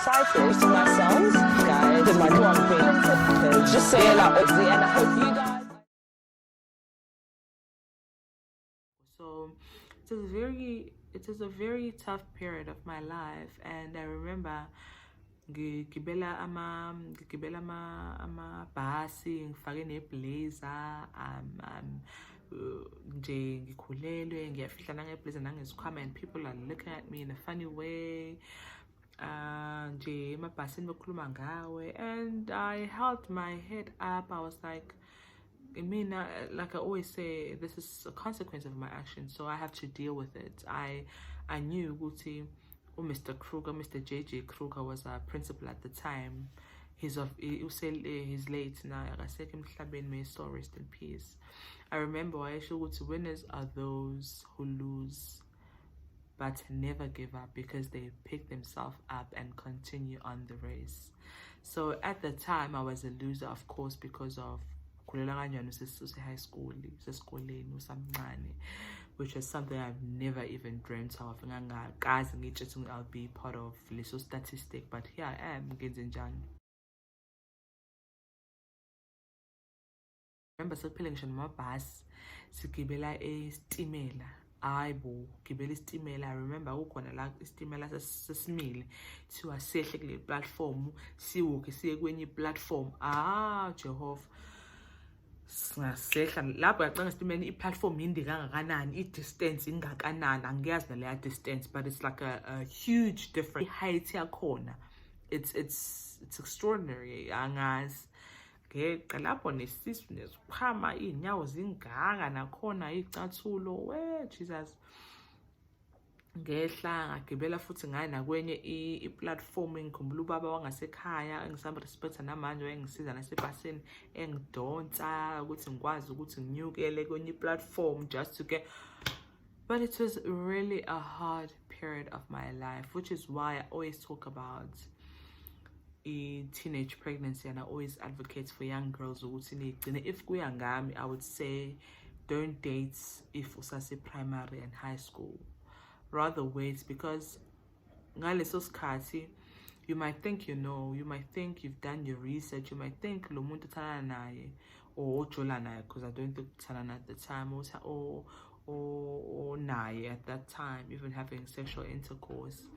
excited to myself, guys, in my one thing. Just saying that, and I hope you guys. So it is a very tough period of my life, and I remember ngigibela amabhasi ngifake neblazer nje ngikhulelwe ngiyafihla nangeblazer nangesikhwama, and people are looking at me in a funny way nje emabhasini bekhuluma ngawe, and I held my head up. I was like, I mean, like I always say, this is a consequence of my actions, so I have to deal with it. I knew Guti, Mr. Kruger, Mr. J.J. Kruger was our principal at the time. He's late now. I said him, may his soul rest in peace. I remember I actually Guti, winners are those who lose but never give up, because they pick themselves up and continue on the race. So at the time, I was a loser, of course, because of high school, which is something I've never even dreamt of. I'll be part of little statistic, but here I am. Remember, so pilling my bus, sikibela stimela. Aibo, gibeli stimela. I remember ukona stimela sasimile siwa sehle kule platform, siwuke siye kwenye platform. Jehovah. Singasehla lapho yaqanga stimela i-platform indi kangakanani, i-distance ingakanani, angiyazi naleya distance, but it's like a huge difference. I-height yakhona, it's extraordinary. Angazi ngeqa lapho nesisu nesikhwama, iy'nyawo zingaka nakhona, iy'cathulo, Jesus. Ngehla ngagibela futhi ngaye nakwenye i-platform, ngikhumbula ubaba wangasekhaya engisam respecta namanje wayengisiza nasebhasini engidonsa ukuthi ngikwazi ukuthi nginyukele kwenye i-platform just to get. But it was really a hard period of my life, which is why I always talk about teenage pregnancy, and I always advocate for young girls. If kuya ngami, I would say don't date if usase primary and high school. Rather wait, because you might think you know, you might think you've done your research, you might think lo muntu thana naye or jola naye, because I don't think thana at the time, or naye at that time, even having sexual intercourse,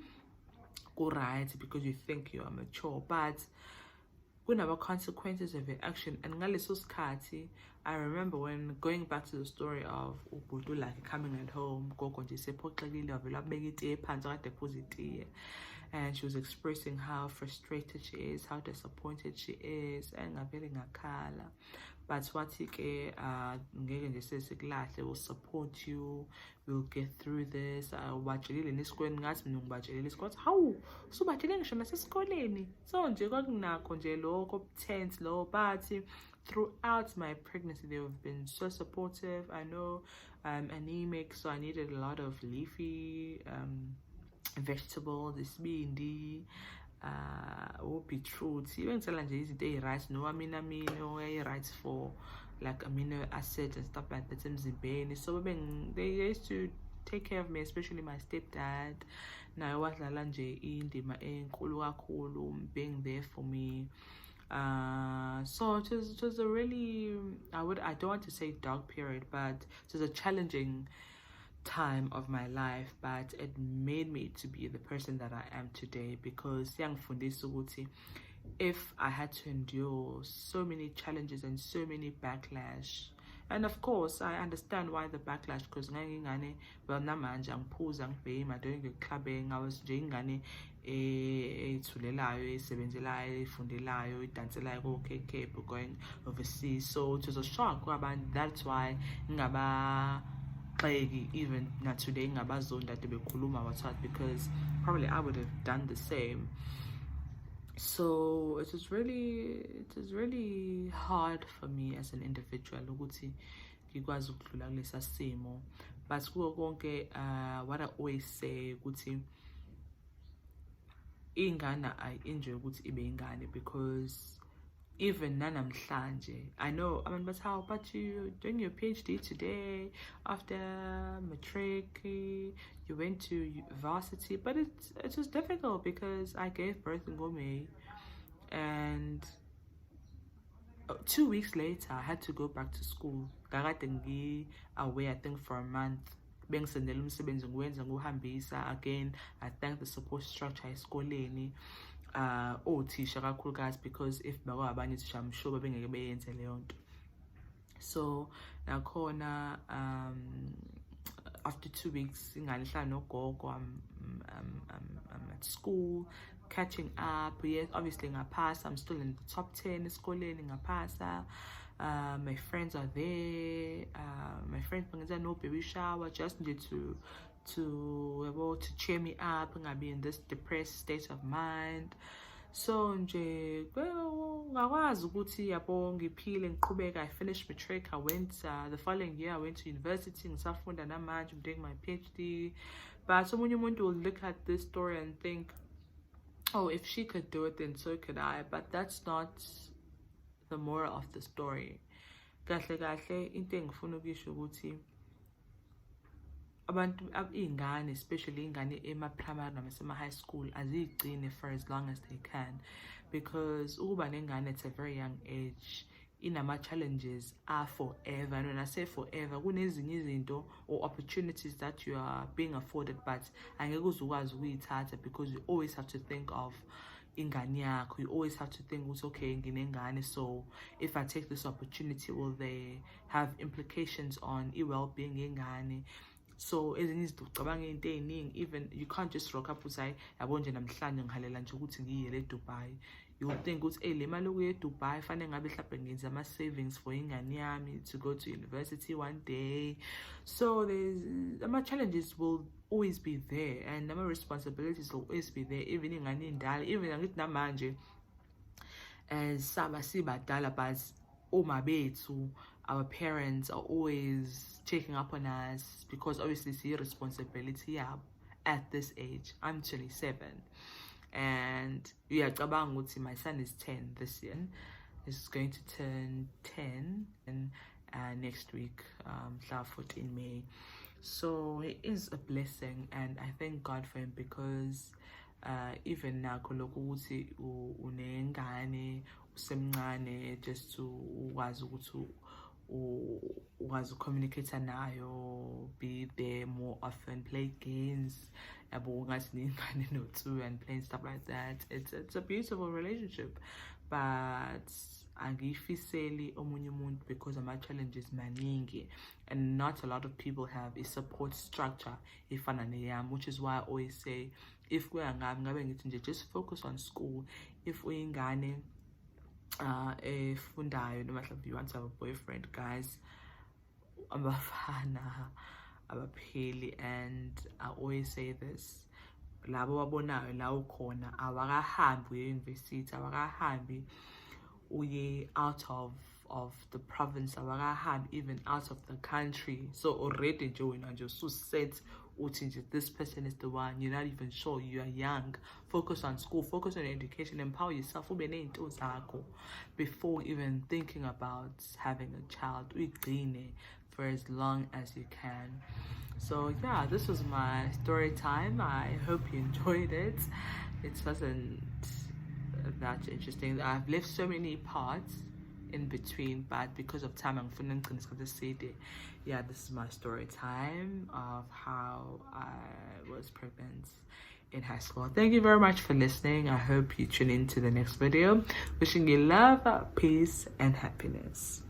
go right, because you think you are mature. But kunaba consequences of your action. And ngaleso skati, I remember when going back to the story of Ubuntu, like coming at home, and she was expressing how frustrated she is, how disappointed she is, and but what will support you, we'll get through this. How so but throughout my pregnancy, they have been so supportive. I know I'm anemic, so I needed a lot of leafy vegetables, this bindi, beetroot, even challenges they rice, no amino rice for like amino acids and stuff like that. So they used to take care of me, especially my stepdad. Now I was being there for me. So it was a really, I don't want to say dark period, but it was a challenging time of my life, but it made me to be the person that I am today, because if I had to endure so many challenges and so many backlash, and of course I understand why the backlash, because well namanje angiphuza ngibhema, I'm doing clubbing, I was njengane ethulelayo esebenzelayo efundelayo idanselayo ko-KK going overseas. So it was a shock, and that's why even not today because probably I would have done the same. So it was really hard for me as an individual ukuthi ngikwazi ukudlula kulesa simo. But kuwo konke what I always say ukuthi ingane I enjoy ukuthi ibe ingane, because even nanamhlanje, I know how, but you doing your PhD today after matric, you went to varsity, but it was difficult because I gave birth in Gome, and 2 weeks later I had to go back to school. Away, I think, for a month. Again, I thank the support structure esikoleni. Othisha kakhulukazi, because if abanye othisha I'm sure babengeke beyenze leyo nto. So nakhona after 2 weeks ingane ihlala nogogo, I'm at school catching up. Yes, obviously ngapasa, I'm still in the top 10 esikoleni ngapasa. My friends are there. My friends bangeza no baby shower just need to cheer me up and I be in this depressed state of mind. So nje ngakwazi ukuthi yabo ngiphile ngiqhubeka. I finished matric. I went the following year I went to university ngisafunda namanje. I'm doing my PhD. But someone will look at this story and think, oh, if she could do it, then so could I. But that's not the moral of the story. Kahle kahle into engifuna ukisho ukuthi abantu iy'ngane, especially iy'ngane ema-primary nasema-high school, aziyigcine for as long as they can, because ukuba nengane at a very young age inama-challenges are forever. And when I say forever, kunezinye izinto or opportunities that you are being afforded but angeke uze ukwazi ukuyithatha, because you always have to think of ingane yakho. You always have to think, okay, nginengane, so if I take this opportunity, will they have implications on i-well-being yengane? So ezinye izinto ucabanga into ey'ningi. Even you can't just rock up uthi yabo nje namhlanje ngihalela nje ukuthi ngiyele eDubai. You would think ukuthi le mali ukuya eDubai fanele ngabe mhlawumbe ngenza ama-savings for ingane yami to go to university one day. So ama-challenges will always be there, and ama-responsibilities will always be there, even ingane indala. Even angithi namanje as saba sibadala, but oma bethu, our parents are always checking up on us, because obviously it's your responsibility at this age. I'm 27, and my son is 10 this year. He's going to turn 10 and next week, 14 May. So it is a blessing, and I thank God for him, because even now ukuthi unengane usemncane, just to ukwazi ukuthi ukwazi ucommunicate nayo, be there more often, play games yabo ngathi ningane no2 and playing stuff like that. It's a beautiful relationship, but angifiseli omunye umuntu, because ama-challenges maningi, and not a lot of people have a support structure efana neyami, which is why I always say, if ngami ngabe ngithi nje just focus on school. If uyingane efundayo, no matter if you want to have a boyfriend, guys, abafana abapheli. And I always say this, labo wabonayo la ukhona awakahambi uye university, awakahambi uye out of the province, awakahambi even out of the country. So already nje wena nje set uthi this person is the one. You're not even sure, you are young. Focus on school, focus on education, empower yourself ube ney'nto zakho before even thinking about having a child. Uyigcine for as long as you can. So yeah, this was my story time. I hope you enjoyed it. It wasn't that interesting. I've left so many parts in between, but because of time I'm going to say that, yeah, this is my story time of how I was pregnant in high school. Thank you very much for listening. I hope you tune in to the next video. Wishing you love, peace, and happiness.